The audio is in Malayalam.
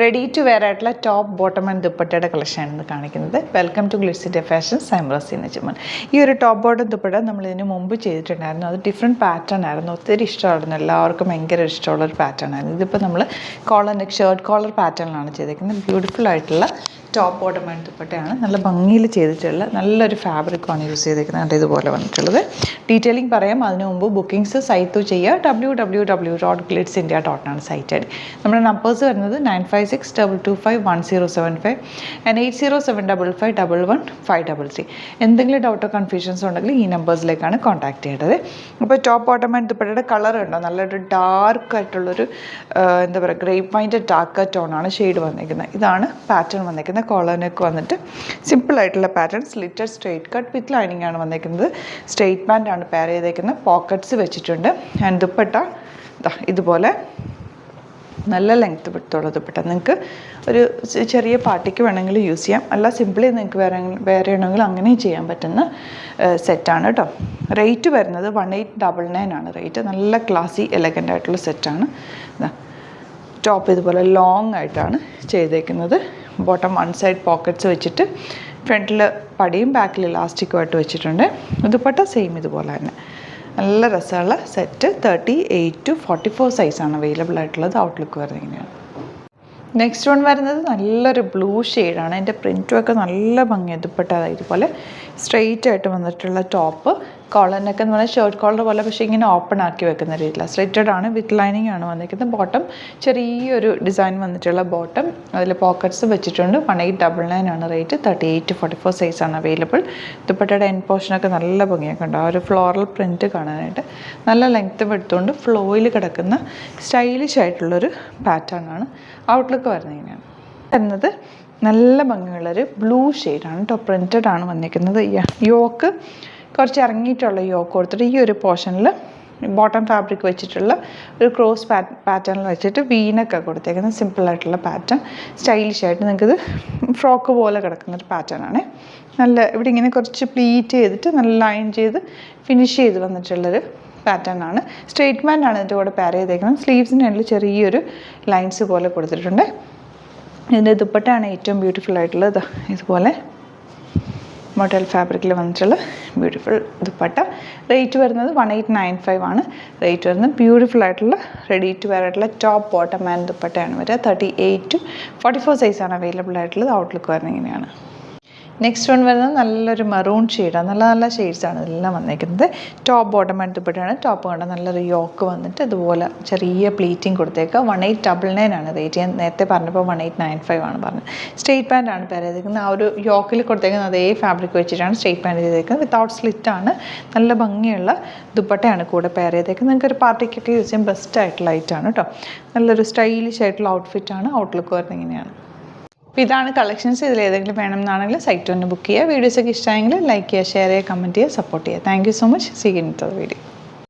റെഡി ടു വെയർ ആയിട്ടുള്ള ടോപ്പ് ബോട്ടം ആൻഡ് ദുപ്പട്ടയുടെ കളക്ഷനാണ് ഇന്ന് കാണിക്കുന്നത്. വെൽക്കം ടു ഗ്ലിറ്റ്സിൻ്റെ fashions. I'm Razeena Juman. ഈ ഒരു ടോപ്പ് ബോട്ടം ദുപ്പട്ട നമ്മൾ ഇതിന് മുമ്പ് ചെയ്തിട്ടുണ്ടായിരുന്നു. അത് ഡിഫറെൻറ്റ് പാറ്റേൺ ആയിരുന്നു, ഒത്തിരി ഇഷ്ടമായിരുന്നു, എല്ലാവർക്കും ഭയങ്കര ഇഷ്ടമുള്ളൊരു പാറ്റേൺ ആയിരുന്നു. ഇതിപ്പോൾ നമ്മൾ കോളർ നെക്ക് ഷർട്ട് കോളർ പാറ്റേണിലാണ് ചെയ്തേക്കുന്നത്. ബ്യൂട്ടിഫുൾ ആയിട്ടുള്ള ടോപ്പ് ബോട്ടം ആൻഡ് ദുപ്പട്ടയാണ്. നല്ല ഭംഗിയിൽ ചെയ്തിട്ടുള്ള നല്ലൊരു ഫാബ്രിക്കാണ് യൂസ് ചെയ്തേക്കുന്നത്. ഇതുപോലെ വന്നിട്ടുള്ളത്. ഡീറ്റെയിലിംഗ് പറയാം. അതിന് മുമ്പ് ബുക്കിംഗ്സ് സൈറ്റ് ചെയ്യുക. www.glitzindia.com site I D. നമ്മുടെ നമ്പേഴ്സ് വരുന്നത് 9562251075 ആൻഡ് 8075551153. എന്തെങ്കിലും ഡൗട്ടോ കൺഫ്യൂഷൻസോ ഉണ്ടെങ്കിൽ ഈ നമ്പേഴ്സിലേക്കാണ് കോൺടാക്ട് ചെയ്യേണ്ടത്. അപ്പോൾ ടോപ്പ് ബോട്ടം ആൻഡ് ദുപ്പട്ടയുടെ കളർ ഉണ്ടോ, നല്ലൊരു ഡാർക്കായിട്ടുള്ളൊരു എന്താ പറയുക, ഗ്രേപ്പ് വൈൻ്റെ ഡാർക്ക് ടോണാണ് ഷെയ്ഡ് വന്നിരിക്കുന്നത്. ഇതാണ് പാറ്റേൺ വന്നിരിക്കുന്നത്. കോളർ നെക്ക് വന്നിട്ട് സിമ്പിളായിട്ടുള്ള pattern, slitted straight cut with lining ആണ് വന്നിരിക്കുന്നത്. സ്ട്രെയിറ്റ് പാൻ്റ് ആണ് പെയർ ചെയ്തേക്കുന്നത്. പോക്കറ്റ്സ് വെച്ചിട്ടുണ്ട്. ആൻഡ് ദുപ്പട്ട ഇതുപോലെ നല്ല ലെങ്ത്ത് വിട്ടുള്ള ദുപ്പട്ട. നിങ്ങൾക്ക് ഒരു ചെറിയ പാർട്ടിക്ക് വേണമെങ്കിൽ യൂസ് ചെയ്യാം, അല്ല സിമ്പിളി നിങ്ങൾക്ക് വേറെ ആണെങ്കിൽ അങ്ങനെയും ചെയ്യാൻ പറ്റുന്ന സെറ്റാണ് കേട്ടോ. റേറ്റ് വരുന്നത് 1899 ആണ് റേറ്റ്. നല്ല ക്ലാസി എലഗൻ്റ് ആയിട്ടുള്ള സെറ്റാണ്. ടോപ്പ് ഇതുപോലെ ലോങ് ആയിട്ടാണ് ചെയ്തേക്കുന്നത്. ബോട്ടം വൺ സൈഡ് പോക്കറ്റ്സ് വെച്ചിട്ട് ഫ്രണ്ടിൽ പടിയും ബാക്കിൽ ഇലാസ്റ്റിക്കുമായിട്ട് വെച്ചിട്ടുണ്ട്. ദുപ്പട്ട സെയിം ഇതുപോലെ തന്നെ. നല്ല രസമുള്ള സെറ്റ്. 38 to 44 സൈസാണ് അവൈലബിൾ ആയിട്ടുള്ളത്. ഔട്ട്ലുക്ക് വരുന്നത് ഇങ്ങനെയാണ്. നെക്സ്റ്റ് വൺ വരുന്നത് നല്ലൊരു ബ്ലൂ ഷെയ്ഡാണ്. അതിൻ്റെ പ്രിൻറ്റും ഒക്കെ നല്ല ഭംഗിയാണ്. ദുപ്പട്ട ഇതുപോലെ സ്ട്രെയിറ്റ് ആയിട്ട് വന്നിട്ടുള്ള ടോപ്പ്. കോളർ നെക്ക് എന്ന് പറഞ്ഞാൽ ഷർട്ട് കോളർ പോലെ, പക്ഷേ ഇങ്ങനെ ഓപ്പൺ ആക്കി വെക്കുന്ന രീതിയിലാണ്. സ്ട്രെറ്റഡ് ആണ്, വിത്ത് ലൈനിങ് ആണ് വന്നിരിക്കുന്നത്. ബോട്ടം ചെറിയൊരു ഡിസൈൻ വന്നിട്ടുള്ള ബോട്ടം. അതിൽ പോക്കറ്റ്സ് വെച്ചിട്ടുണ്ട്. 1899 ആണ് റേറ്റ്. 38 to 44 സൈസാണ് അവൈലബിൾ. ദുപ്പട്ടയുടെ എൻ പോർഷനൊക്കെ നല്ല ഭംഗിയൊക്കെ ഉണ്ട്. ആ ഒരു ഫ്ലോറൽ പ്രിൻറ്റ് കാണാനായിട്ട് നല്ല ലെങ്ത്ത് എടുത്തുകൊണ്ട് ഫ്ലോയിൽ കിടക്കുന്ന സ്റ്റൈലിഷ് ആയിട്ടുള്ളൊരു പാറ്റേൺ ആണ്. ഔട്ട്ലുക്ക് വരുന്നത് ഇങ്ങനെയാണ്. വരുന്നത് നല്ല ഭംഗിയുള്ളൊരു ബ്ലൂ ഷെയ്ഡാണ് കേട്ടോ. പ്രിൻറ്റഡ് ആണ് വന്നിരിക്കുന്നത്. യോക്ക് കുറച്ച് ഇറങ്ങിയിട്ടുള്ള യോക്ക് കൊടുത്തിട്ട് ഈ ഒരു പോർഷനിൽ ബോട്ടം ഫാബ്രിക് വെച്ചിട്ടുള്ള ഒരു ക്രോസ് പാറ്റേണിൽ വെച്ചിട്ട് വീനൊക്കെ കൊടുത്തേക്കുന്നത്. സിമ്പിളായിട്ടുള്ള പാറ്റേൺ, സ്റ്റൈലിഷ് ആയിട്ട് നിങ്ങൾക്കിത് ഫ്രോക്ക് പോലെ കിടക്കുന്നൊരു പാറ്റേൺ ആണ്. നല്ല ഇവിടെ ഇങ്ങനെ കുറച്ച് പ്ലീറ്റ് ചെയ്തിട്ട് നല്ല ലൈൻ ചെയ്ത് ഫിനിഷ് ചെയ്ത് വന്നിട്ടുള്ളൊരു പാറ്റേൺ ആണ്. സ്ട്രെയിറ്റ് ബാൻഡ് ആണ് ഇതിൻ്റെ കൂടെ പെയർ ചെയ്തേക്കുന്നത്. സ്ലീവ്സിൻ്റെ ഉള്ളിൽ ചെറിയൊരു ലൈൻസ് പോലെ കൊടുത്തിട്ടുണ്ട്. ഇതിൻ്റെ ദുപ്പട്ടയാണ് ഏറ്റവും ബ്യൂട്ടിഫുൾ ആയിട്ടുള്ളത്. ഇതുപോലെ മോഡൽ ഫാബ്രിക്കിൽ വന്നിട്ടുള്ള ബ്യൂട്ടിഫുൾ ദുപ്പട്ട. റേറ്റ് വരുന്നത് 1895 ആണ് റേറ്റ് വരുന്നത്. ബ്യൂട്ടിഫുൾ ആയിട്ടുള്ള റെഡി ടു വെയർ ആയിട്ടുള്ള ടോപ്പ് ബോട്ടം ആൻഡ് ദുപ്പട്ടയാണ് വരിക. 38 to 44 സൈസാണ് അവൈലബിൾ ആയിട്ടുള്ളത്. ഔട്ട്ലുക്ക് വരുന്നത് ഇങ്ങനെയാണ്. നെക്സ്റ്റ് വൺ വരുന്നത് നല്ലൊരു മറൂൺ ഷെയ്ഡാണ്. നല്ല നല്ല ഷെയ്ഡ്സാണ് ഇതെല്ലാം വന്നിരിക്കുന്നത്. ടോപ്പ് ബോട്ടം ആൻഡ് ദുപ്പട്ടയാണ്. ടോപ്പ് കണ്ട നല്ലൊരു യോക്ക് വന്നിട്ട് ഇതുപോലെ ചെറിയ പ്ലീറ്റിംഗ് കൊടുത്തേക്കുക. 1899 ആണ് റേറ്റ്. ഞാൻ നേരത്തെ പറഞ്ഞപ്പോൾ 1895 ആണ് പറഞ്ഞത്. സ്ട്രെയിറ്റ് പാൻ്റ് ആണ് പെയർ ചെയ്തേക്കുന്നത്. ആ ഒരു യോക്കിൽ കൊടുത്തേക്കുന്നത് അതേ ഫാബ്രിക് വെച്ചിട്ടാണ് സ്ട്രെയിറ്റ് പാൻ്റ് ചെയ്തേക്കുന്നത്. വിത്തൗട്ട് സ്ലിറ്റാണ്. നല്ല ഭംഗിയുള്ള ദുപ്പട്ടയാണ് കൂടെ പെയർ ചെയ്തേക്കുന്നത്. നിങ്ങൾക്കൊരു പാർട്ടിക്കൊക്കെ യൂസ് ചെയ്യാൻ ബെസ്റ്റ് ആയിട്ടുള്ള ഐറ്റാണ് കേട്ടോ. നല്ലൊരു സ്റ്റൈലിഷ് ആയിട്ടുള്ള ഔട്ട്ഫിറ്റാണ്. ഔട്ട്ലുക്ക് വരുന്നത് ഇങ്ങനെയാണ്. അപ്പോൾ ഇതാണ് കളക്ഷൻസ്. ഇതിൽ ഏതെങ്കിലും വേണമെന്നാണെങ്കിൽ സൈറ്റ് ഒന്ന് ബുക്ക് ചെയ്യുക. വീഡിയോസൊക്കെ ഇഷ്ടമായെങ്കിൽ ലൈക്ക് ചെയ്യുക, ഷെയർ ചെയ്യുക, കമൻറ്റ് ചെയ്യുക, സപ്പോർട്ട് ചെയ്യുക. Thank you so much. See you in the video.